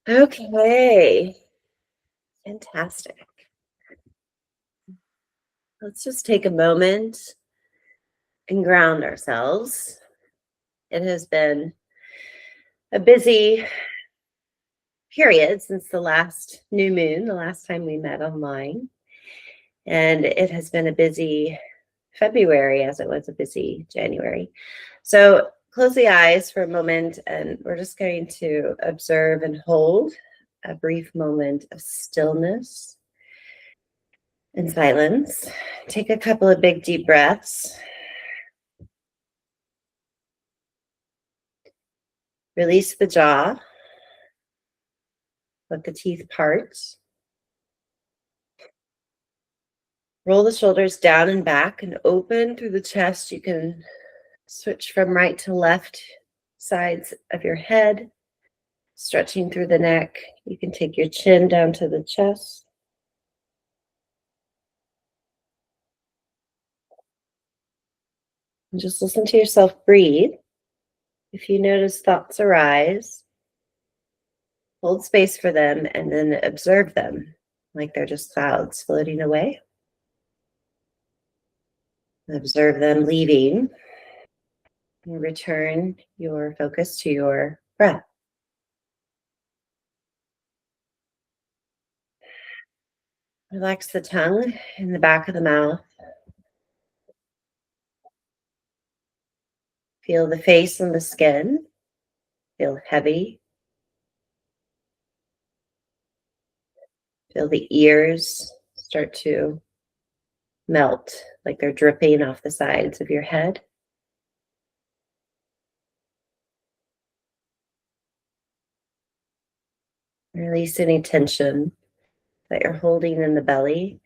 Okay, fantastic. Let's just take a moment and ground ourselves. It has been a busy period since the last new moon, the last time we met online. And it has been a busy February as it was a busy January. So close the eyes for a moment, and we're just going to observe and hold a brief moment of stillness and silence. Take a couple of big deep breaths. Release the jaw. Let the teeth part. Roll the shoulders down and back and open through the chest. You can switch from right to left sides of your head, stretching through the neck. You can take your chin down to the chest. And just listen to yourself breathe. If you notice thoughts arise, hold space for them and then observe them like they're just clouds floating away. Observe them leaving. And return your focus to your breath. Relax the tongue in the back of the mouth. Feel the face and the skin. Feel heavy. Feel the ears start to melt like they're dripping off the sides of your head. Release any tension that you're holding in the belly,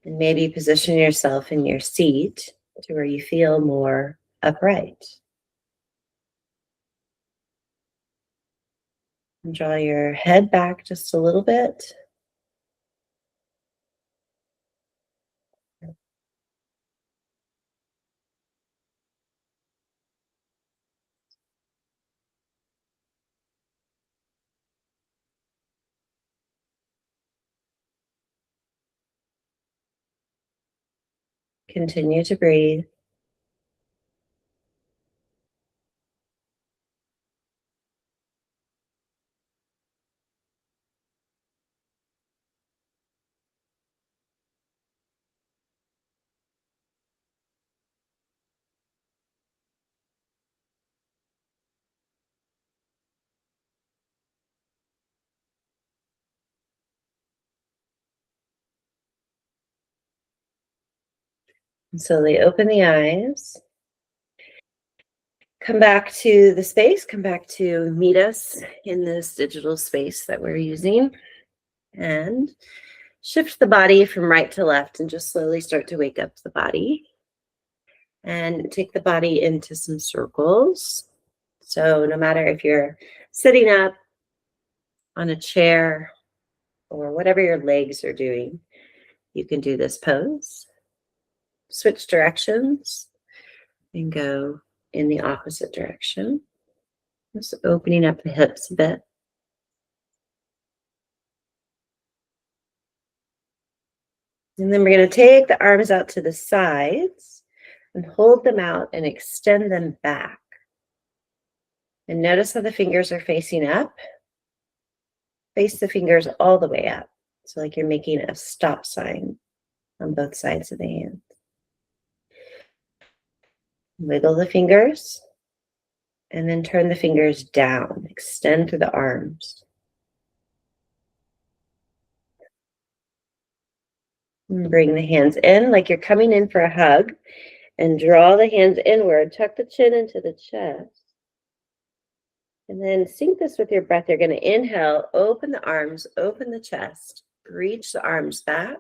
and maybe position yourself in your seat to where you feel more upright. And draw your head back just a little bit. Continue to breathe. And slowly open the eyes. Come back to the space. Come back to meet us in this digital space that we're using. And shift the body from right to left and just slowly start to wake up the body. And take the body into some circles. So no matter if you're sitting up on a chair or whatever your legs are doing, you can do this pose. Switch directions and go in the opposite direction. Just opening up the hips a bit. And then we're going to take the arms out to the sides and hold them out and extend them back. And notice how the fingers are facing up. Face the fingers all the way up. So like you're making a stop sign on both sides of the hand. Wiggle the fingers and then turn the fingers down. Extend through the arms. And bring the hands in like you're coming in for a hug and draw the hands inward. Tuck the chin into the chest. And then sync this with your breath. You're going to inhale, open the arms, open the chest, reach the arms back,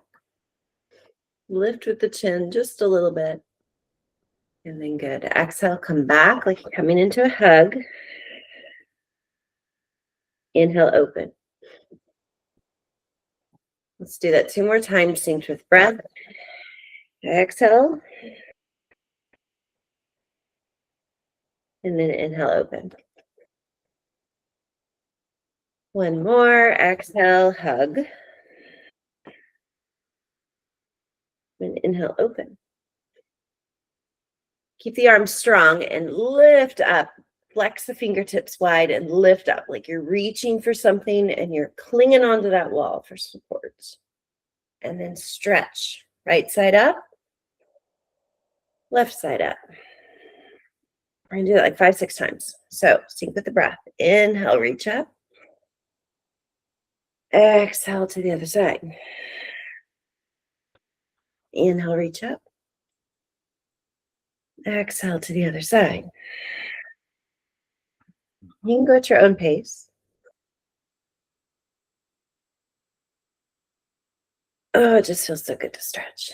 lift with the chin just a little bit. And then good. Exhale, come back like you're coming into a hug. Inhale, open. Let's do that 2 more times, synced with breath. Exhale. And then inhale, open. One more. Exhale, hug. And inhale, open. Keep the arms strong and lift up. Flex the fingertips wide and lift up like you're reaching for something and you're clinging onto that wall for support. And then stretch. Right side up, left side up. We're going to do it like 5, 6 times. So sync with the breath. Inhale, reach up. Exhale to the other side. Inhale, reach up. Exhale to the other side. You can go at your own pace. Oh, it just feels so good to stretch.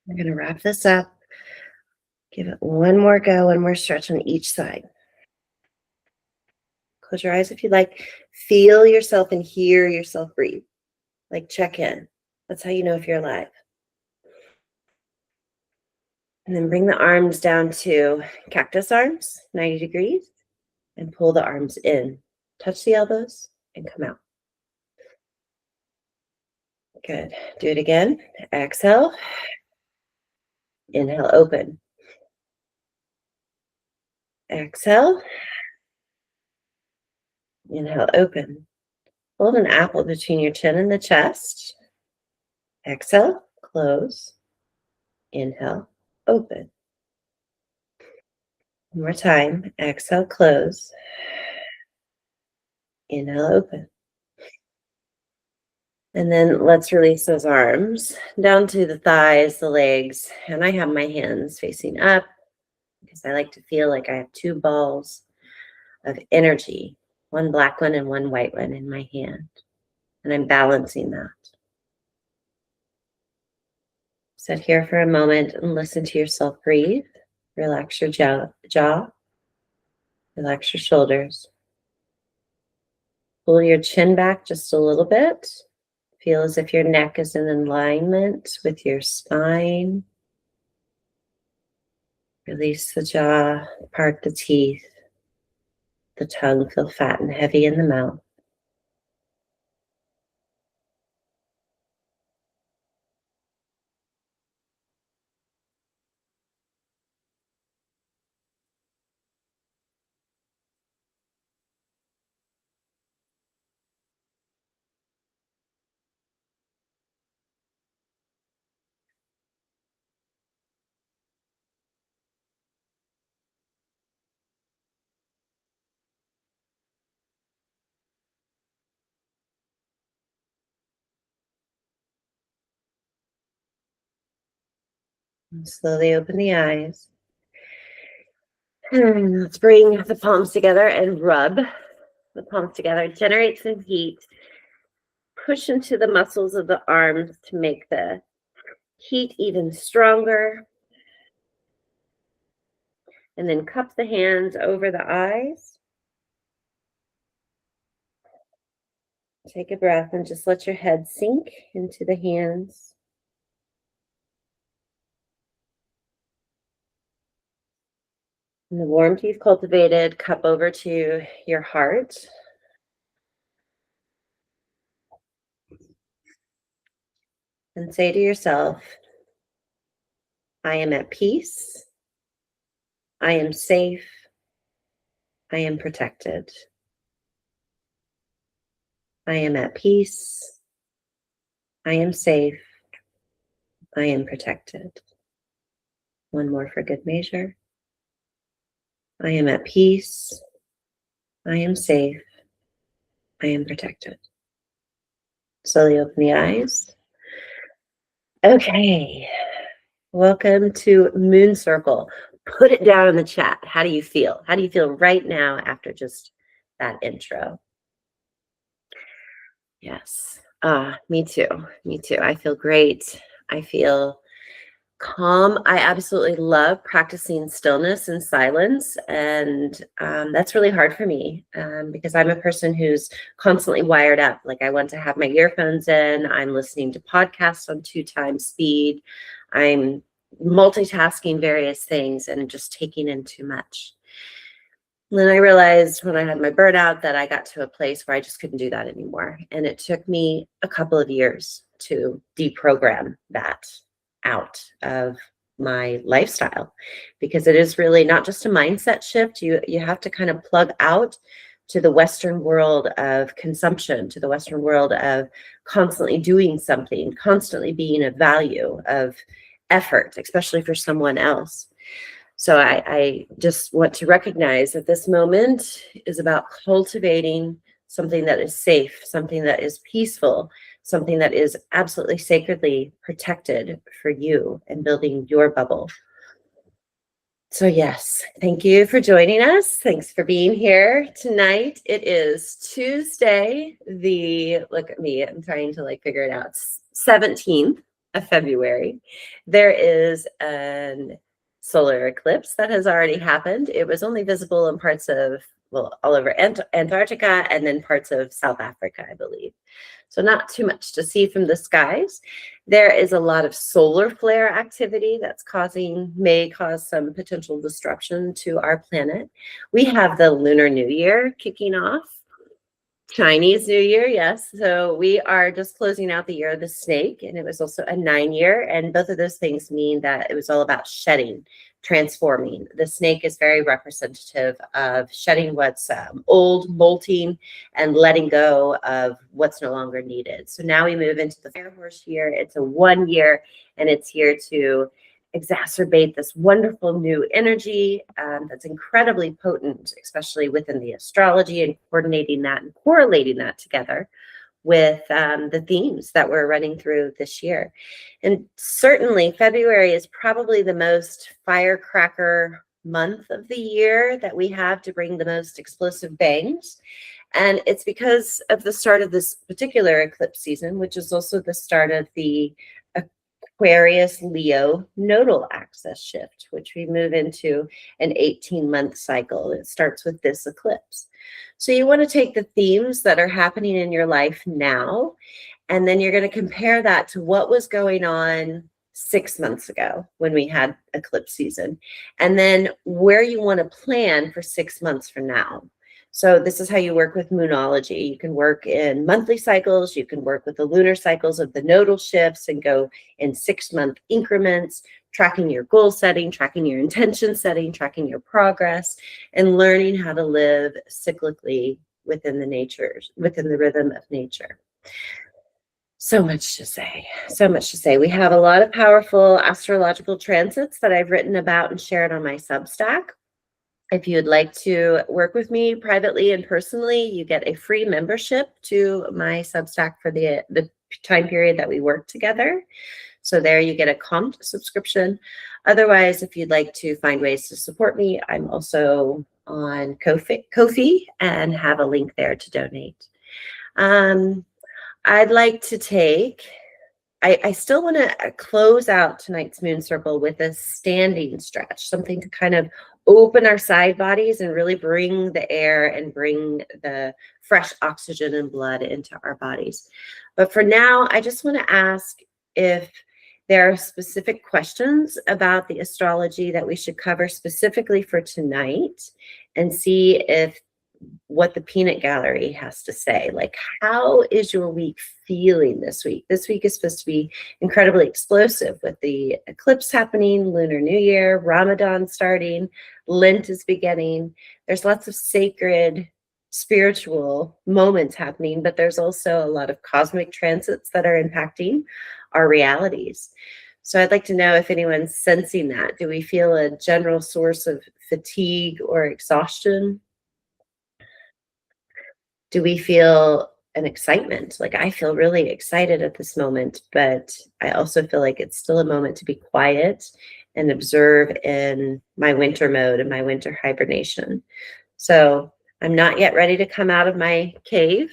We're going to wrap this up. Give it one more go, one more stretch on each side. Close your eyes if you like. Feel yourself and hear yourself breathe. Like check in. That's how you know if you're alive. And then bring the arms down to cactus arms, 90 degrees, and pull the arms in. Touch the elbows and come out. Good. Do it again. Exhale. Inhale, open. Exhale. Inhale, open. Hold an apple between your chin and the chest. Exhale, close. Inhale, open. One more time. Exhale, close. Inhale, open. And then let's release those arms down to the thighs, the legs. And I have my hands facing up because I like to feel like I have 2 balls of energy, one black one and one white one in my hand. And I'm balancing that. Sit here for a moment and listen to yourself breathe. Relax your jaw. Relax your shoulders. Pull your chin back just a little bit. Feel as if your neck is in alignment with your spine. Release the jaw, part the teeth. The tongue feel fat and heavy in the mouth. And slowly open the eyes. And let's bring the palms together and rub the palms together. Generate some heat. Push into the muscles of the arms to make the heat even stronger. And then cup the hands over the eyes. Take a breath and just let your head sink into the hands. And the warmth you've cultivated, cup over to your heart. And say to yourself, I am at peace. I am safe. I am protected. I am at peace. I am safe. I am protected. One more for good measure. I am at peace. I am safe. I am protected. Slowly open the eyes. Okay. Welcome to Moon Circle. Put it down in the chat. How do you feel? How do you feel right now after just that intro? Yes. Me too. Me too. I feel great. I feel calm. I absolutely love practicing stillness and silence. And that's really hard for me because I'm a person who's constantly wired up. Like I want to have my earphones in. I'm listening to podcasts on 2 times speed. I'm multitasking various things and just taking in too much. And then I realized when I had my burnout that I got to a place where I just couldn't do that anymore. And it took me a couple of years to deprogram that out of my lifestyle, because it is really not just a mindset shift. You have to kind of plug out to the Western world of consumption, to the Western world of constantly doing something, constantly being of value, of effort, especially for someone else. So I just want to recognize that this moment is about cultivating something that is safe, something that is peaceful, something that is absolutely sacredly protected for you, and building your bubble. So, yes, thank you for joining us. Thanks for being here tonight. It is Tuesday, look at me, I'm trying to like figure it out, 17th of February. There is an solar eclipse that has already happened. It was only visible in parts of, well, all over Antarctica and then parts of South Africa, I believe. So not too much to see from the skies. There is a lot of solar flare activity that's may cause some potential disruption to our planet. We have the Lunar New Year kicking off. Chinese New Year, yes. So we are just closing out the year of the snake, and it was also a 9-year. And both of those things mean that it was all about shedding, transforming. The snake is very representative of shedding what's old, molting, and letting go of what's no longer needed. So now we move into the fire horse year. It's a 1 year, and it's here to exacerbate this wonderful new energy that's incredibly potent, especially within the astrology, and coordinating that and correlating that together with the themes that we're running through this year. And certainly February is probably the most firecracker month of the year that we have to bring the most explosive bangs. And it's because of the start of this particular eclipse season, which is also the start of the Aquarius Leo nodal axis shift, which we move into an 18-month cycle. It starts with this eclipse. So you want to take the themes that are happening in your life now, and then you're going to compare that to what was going on 6 months ago when we had eclipse season, and then where you want to plan for 6 months from now. So this is how you work with moonology. You can work in monthly cycles. You can work with the lunar cycles of the nodal shifts and go in 6-month increments, tracking your goal setting, tracking your intention setting, tracking your progress, and learning how to live cyclically within the rhythm of nature. So much to say, so much to say. We have a lot of powerful astrological transits that I've written about and shared on my Substack. If you'd like to work with me privately and personally, you get a free membership to my Substack for the time period that we work together. So there you get a comped subscription. Otherwise, if you'd like to find ways to support me, I'm also on Ko-fi and have a link there to donate. I'd like to I still want to close out tonight's moon circle with a standing stretch, something to kind of open our side bodies and really bring the air and bring the fresh oxygen and blood into our bodies. But for now, I just want to ask if there are specific questions about the astrology that we should cover specifically for tonight, and see if what the peanut gallery has to say. Like, how is your week feeling this week? This week is supposed to be incredibly explosive with the eclipse happening, Lunar New Year, Ramadan starting, Lent is beginning. There's lots of sacred spiritual moments happening, but there's also a lot of cosmic transits that are impacting our realities. So I'd like to know if anyone's sensing that. Do we feel a general source of fatigue or exhaustion? Do we feel an excitement? Like, I feel really excited at this moment, but I also feel like it's still a moment to be quiet and observe in my winter mode and my winter hibernation. So I'm not yet ready to come out of my cave.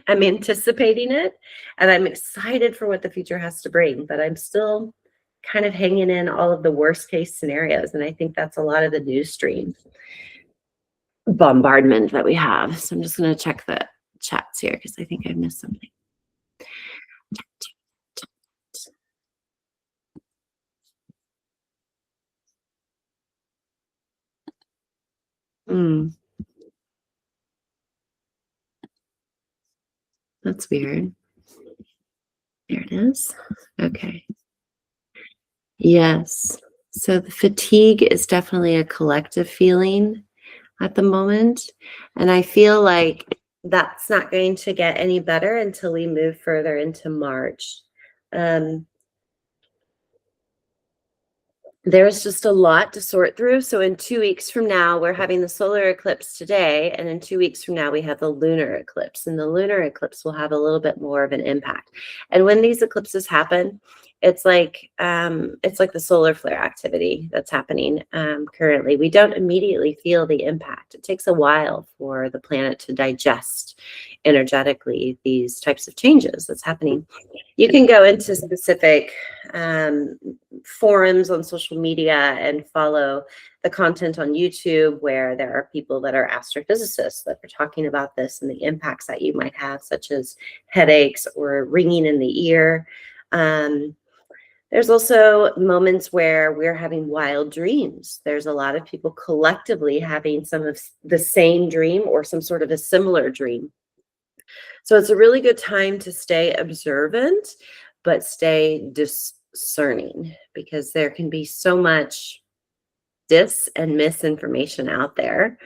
I'm anticipating it, and I'm excited for what the future has to bring, but I'm still kind of hanging in all of the worst case scenarios. And I think that's a lot of the news stream bombardment that we have. So I'm just going to check the chats here because I think I missed something. Mm, that's weird. There it is. Okay. Yes. So the fatigue is definitely a collective feeling at the moment. And I feel like that's not going to get any better until we move further into March. Um, There's just a lot to sort through. So in 2 weeks from now, we're having the solar eclipse today, and in 2 weeks from now, we have the lunar eclipse, and the lunar eclipse will have a little bit more of an impact. And when these eclipses happen, it's like the solar flare activity that's happening currently. We don't immediately feel the impact. It takes a while for the planet to digest energetically these types of changes that's happening. You can go into specific um, forums on social media and follow the content on YouTube where there are people that are astrophysicists that are talking about this and the impacts that you might have, such as headaches or ringing in the ear. Um, there's also moments where we're having wild dreams. There's a lot of people collectively having some of the same dream or some sort of a similar dream. So it's a really good time to stay observant, but stay discerning because there can be so much dis and misinformation out there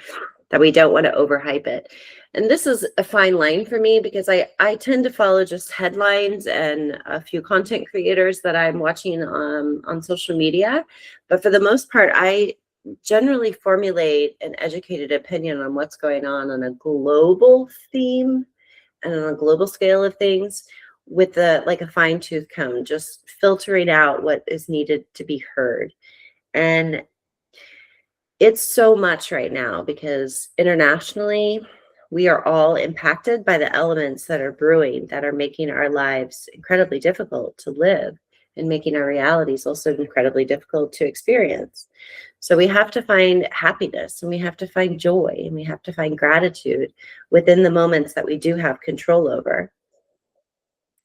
that we don't want to overhype it. And this is a fine line for me because I tend to follow just headlines and a few content creators that I'm watching on social media. But for the most part, I generally formulate an educated opinion on what's going on a global theme and on a global scale of things with a like a fine tooth comb, just filtering out what is needed to be heard. And it's so much right now because internationally, we are all impacted by the elements that are brewing that are making our lives incredibly difficult to live and making our realities also incredibly difficult to experience. So we have to find happiness and we have to find joy and we have to find gratitude within the moments that we do have control over.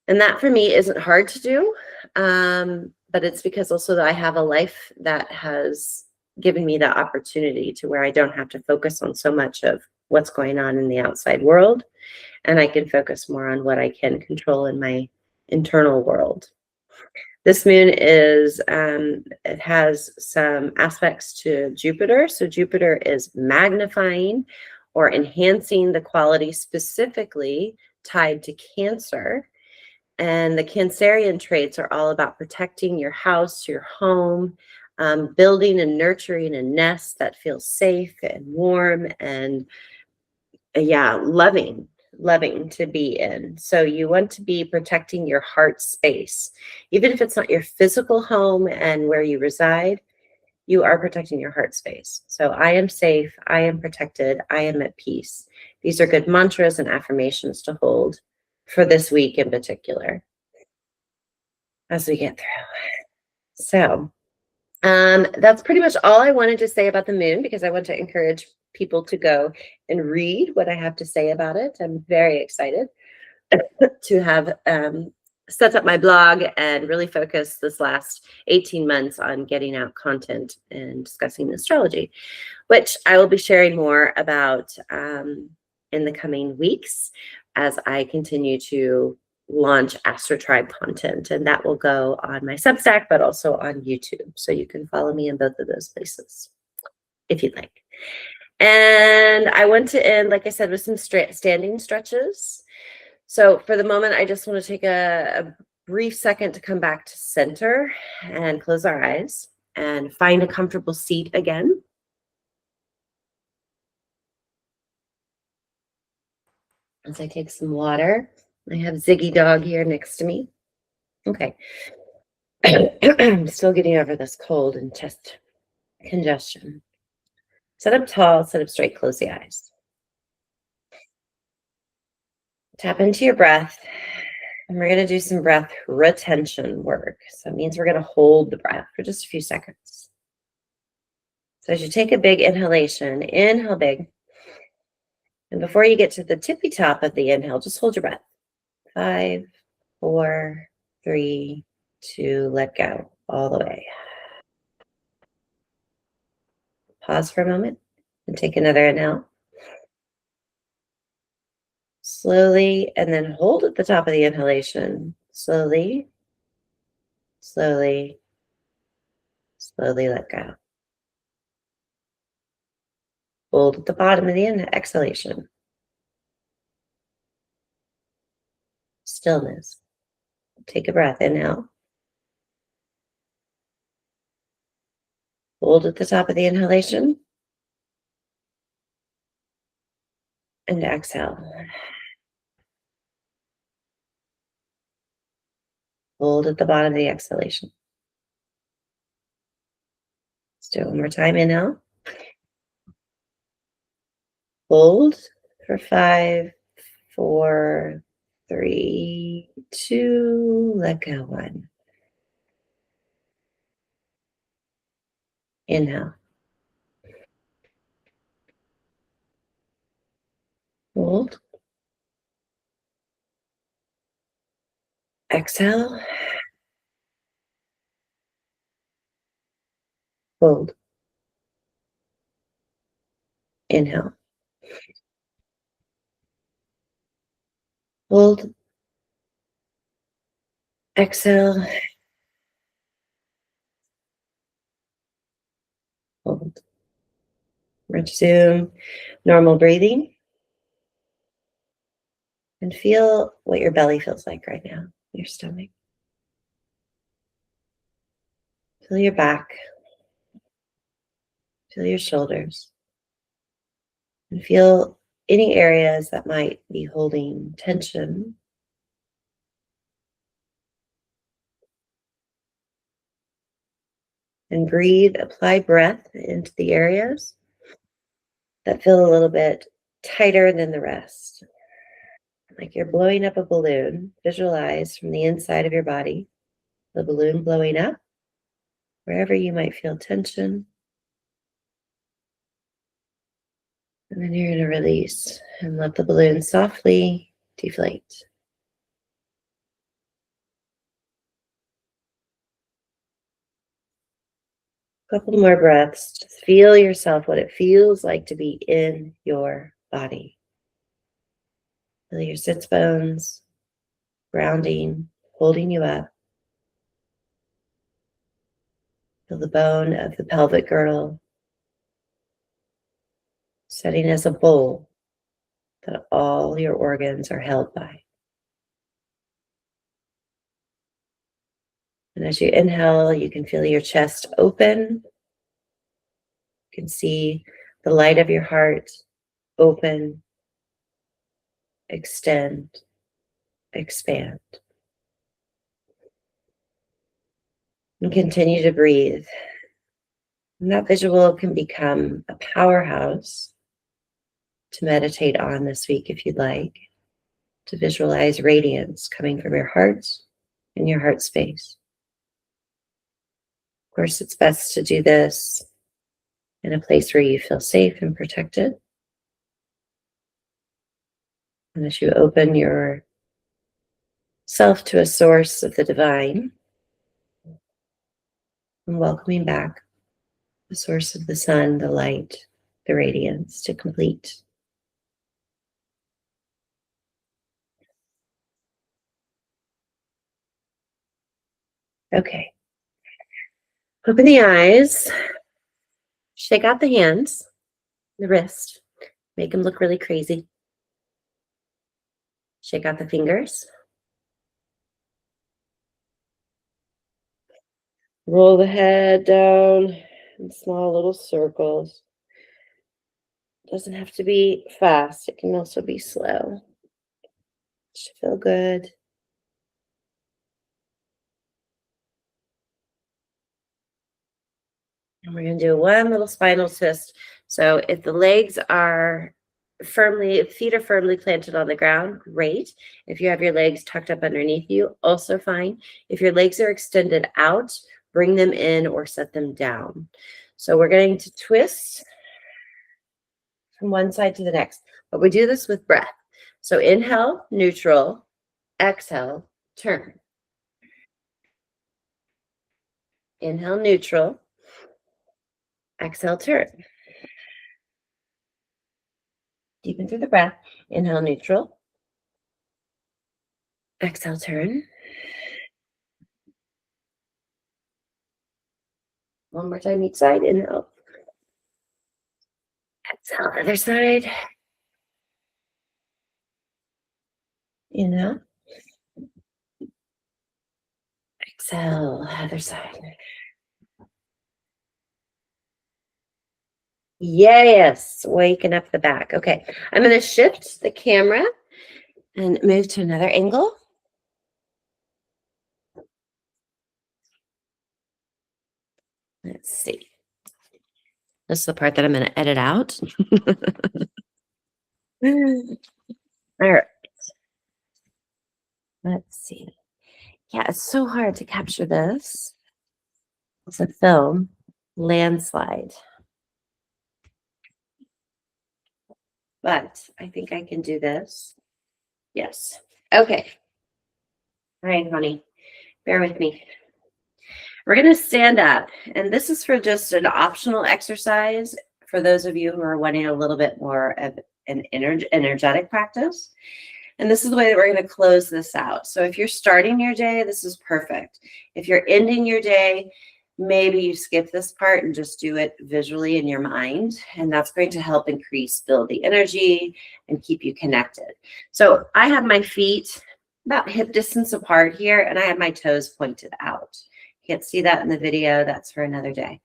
And that for me isn't hard to do. But it's because also that I have a life that has given me the opportunity to where I don't have to focus on so much of what's going on in the outside world. And I can focus more on what I can control in my internal world. This moon it has some aspects to Jupiter. So Jupiter is magnifying or enhancing the quality specifically tied to Cancer. And the Cancerian traits are all about protecting your house, your home, building and nurturing a nest that feels safe and warm and yeah, loving to be in. So you want to be protecting your heart space. Even if it's not your physical home and where you reside, you are protecting your heart space. So I am safe, I am protected, I am at peace. These are good mantras and affirmations to hold for this week in particular as we get through. So that's pretty much all I wanted to say about the moon because I want to encourage people to go and read what I have to say about it. I'm very excited to have set up my blog and really focus this last 18 months on getting out content and discussing astrology, which I will be sharing more about in the coming weeks as I continue to launch Astro Tribe content. And that will go on my Substack, but also on YouTube. So you can follow me in both of those places if you'd like. And I want to end, like I said, with some standing stretches. So for the moment, I just want to take a brief second to come back to center and close our eyes and find a comfortable seat again. As I take some water, I have Ziggy Dog here next to me. Okay. I'm still getting over this cold and chest congestion. Sit up tall, sit up straight, close the eyes. Tap into your breath. And we're going to do some breath retention work. So it means we're going to hold the breath for just a few seconds. So as you take a big inhalation, inhale big. And before you get to the tippy top of the inhale, just hold your breath. 5, 4, 3, 2, let go all the way. Pause for a moment. And take another inhale. Slowly, and then hold at the top of the inhalation. Slowly, slowly, slowly let go. Hold at the bottom of the exhalation. Stillness. Take a breath. Inhale. Hold at the top of the inhalation. And exhale. Hold at the bottom of the exhalation. Let's do it one more time. Inhale. Hold for 5, 4, 3, 2. Let go. 1. Inhale. Hold. Exhale. Hold. Inhale. Hold. Exhale. Hold. Resume normal breathing and feel what your belly feels like right now, your stomach. Feel your back, feel your shoulders, and feel any areas that might be holding tension. And breathe, apply breath into the areas that feel a little bit tighter than the rest. Like you're blowing up a balloon. Visualize from the inside of your body the balloon blowing up wherever you might feel tension. And then you're going to release and let the balloon softly deflate. A couple more breaths. Just feel yourself, what it feels like to be in your body. Feel your sits bones grounding, holding you up. Feel the bone of the pelvic girdle setting as a bowl that all your organs are held by. And as you inhale, you can feel your chest open. You can see the light of your heart open, extend, expand. And continue to breathe. And that visual can become a powerhouse to meditate on this week if you'd like, to visualize radiance coming from your heart and your heart space. Of course, it's best to do this in a place where you feel safe and protected. And as you open yourself to a source of the divine, and welcoming back the source of the sun, the light, the radiance to complete. Okay. Open the eyes, shake out the hands, the wrist, make them look really crazy. Shake out the fingers. Roll the head down in small little circles. Doesn't have to be fast. It can also be slow. It should feel good. And we're going to do one little spinal twist. So if the legs are feet are firmly planted on the ground, great. If you have your legs tucked up underneath you, also fine. If your legs are extended out, bring them in or set them down. So we're going to twist from one side to the next, but we do this with breath. So inhale, neutral, exhale, turn. Inhale, neutral, exhale, turn. Deepen through the breath. Inhale, neutral. Exhale, turn. One more time each side. Inhale. Exhale, other side. Inhale. Exhale, other side. Yes, waking up the back. Okay, I'm going to shift the camera and move to another angle. Let's see. This is the part that I'm going to edit out. All right. Let's see. Yeah, it's so hard to capture this. It's a film. Landslide. But I think I can do this. Yes. Okay. All right, honey. Bear with me. We're going to stand up. And this is for just an optional exercise for those of you who are wanting a little bit more of an energetic practice. And this is the way that we're going to close this out. So if you're starting your day, this is perfect. If you're ending your day, maybe you skip this part and just do it visually in your mind. And that's going to help build the energy and keep you connected. So I have my feet about hip distance apart here, and I have my toes pointed out. You can't see that in the video. That's for another day.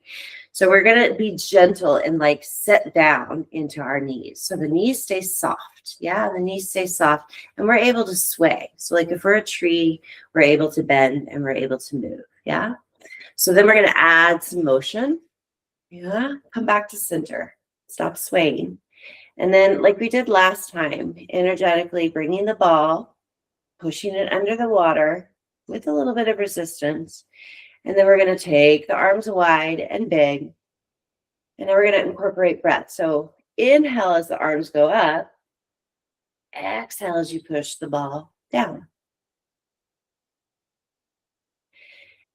So we're going to be gentle and like set down into our knees. So the knees stay soft. Yeah, the knees stay soft and we're able to sway. So like if we're a tree, we're able to bend and we're able to move. Yeah. So then we're going to add some motion. Yeah. Come back to center. Stop swaying. And then like we did last time, energetically bringing the ball, pushing it under the water with a little bit of resistance. And then we're going to take the arms wide and big. And then we're going to incorporate breath. So inhale as the arms go up. Exhale as you push the ball down.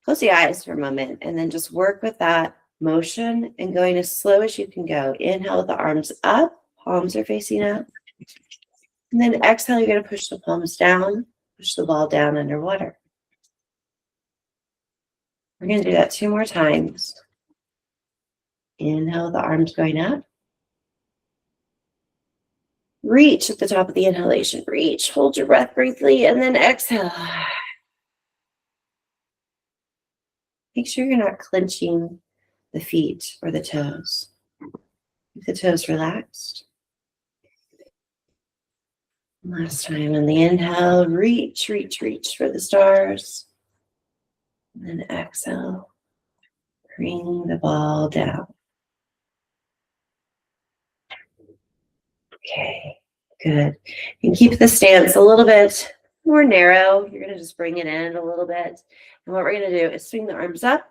Close the eyes for a moment and then just work with that motion and going as slow as you can go. Inhale with the arms up. Palms are facing up. And then exhale, you're going to push the palms down. Push the ball down underwater. We're going to do that 2 more times. Inhale, the arms going up. Reach at the top of the inhalation. Reach, hold your breath briefly, and then exhale. Make sure you're not clenching the feet or the toes. Keep the toes relaxed. Last time on the inhale, reach, reach, reach for the stars. And then exhale, bring the ball down. Okay, good. And keep the stance a little bit more narrow. You're going to just bring it in a little bit. And what we're going to do is swing the arms up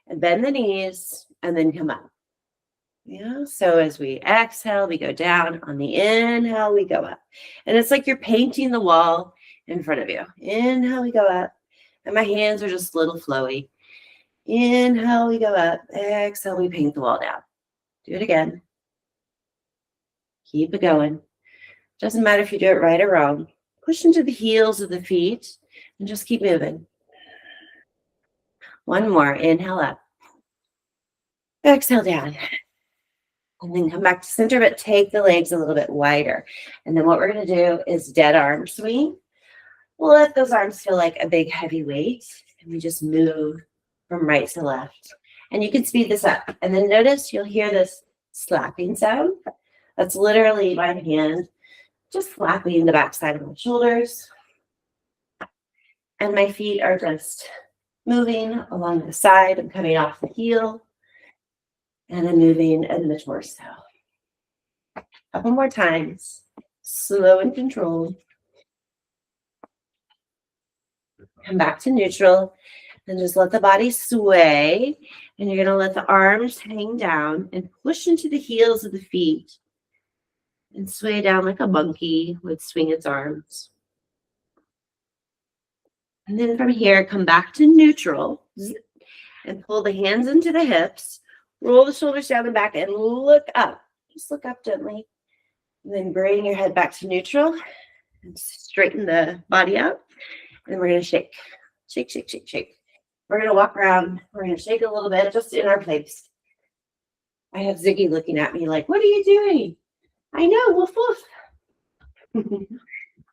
and bend the knees and then come up. Yeah, so as we exhale, we go down. On the inhale, we go up. And it's like you're painting the wall in front of you. Inhale, we go up. And my hands are just a little flowy. Inhale, we go up. Exhale, we paint the wall down. Do it again. Keep it going. Doesn't matter if you do it right or wrong. Push into the heels of the feet and just keep moving. One more. Inhale up. Exhale down. And then come back to center, but take the legs a little bit wider. And then what we're going to do is dead arm swing. We'll let those arms feel like a big heavy weight. And we just move from right to left. And you can speed this up. And then notice you'll hear this slapping sound. That's literally my hand just slapping the backside of my shoulders. And my feet are just moving along the side. I'm coming off the heel. And I'm moving in the torso. A couple more times. Slow and controlled. Come back to neutral. And just let the body sway. And you're going to let the arms hang down and push into the heels of the feet. And sway down like a monkey would swing its arms. And then from here, come back to neutral. And pull the hands into the hips. Roll the shoulders down the back and look up. Just look up gently. And then bring your head back to neutral and straighten the body out. And we're going to shake, shake, shake, shake, shake. We're going to walk around. We're going to shake a little bit just in our place. I have Ziggy looking at me like, what are you doing? I know, woof, woof.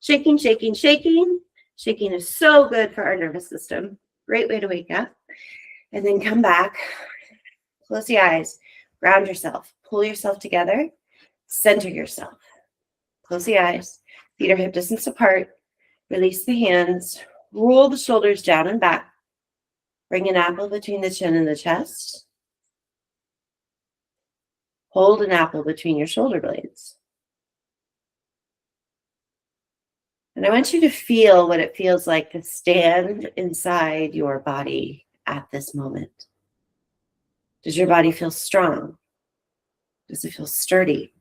Shaking, shaking, shaking. Shaking is so good for our nervous system. Great way to wake up. And then come back. Close the eyes. Ground yourself. Pull yourself together. Center yourself. Close the eyes. Feet are hip distance apart. Release the hands. Roll the shoulders down and back. Bring an apple between the chin and the chest. Hold an apple between your shoulder blades. And I want you to feel what it feels like to stand inside your body at this moment. Does your body feel strong? Does it feel sturdy?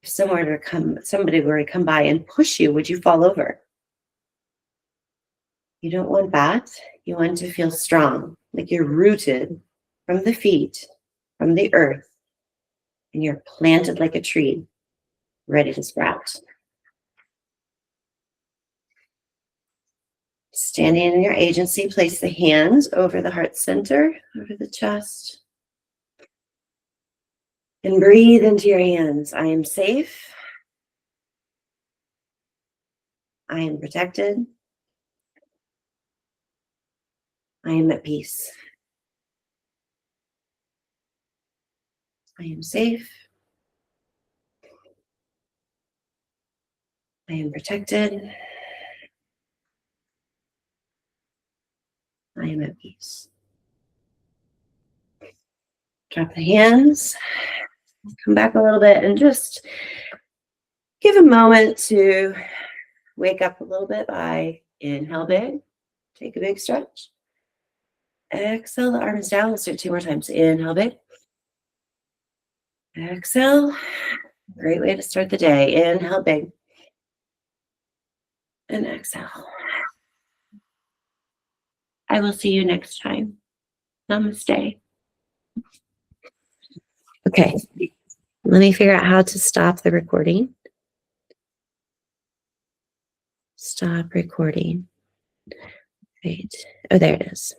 If somebody were to come by and push you, would you fall over? You don't want that. You want to feel strong, like you're rooted from the feet, from the earth, and you're planted like a tree, ready to sprout. Standing in your agency, place the hands over the heart center, over the chest. And breathe into your hands. I am safe. I am protected. I am at peace. I am safe. I am protected. I am at peace. Drop the hands. Come back a little bit and just give a moment to wake up a little bit by inhale big. Take a big stretch. Exhale the arms down. Let's do it 2 more times. Inhale big. Exhale. Great way to start the day. Inhale big. And exhale. I will see you next time. Namaste. Okay. Let me figure out how to stop the recording. Stop recording. Wait. Oh, there it is.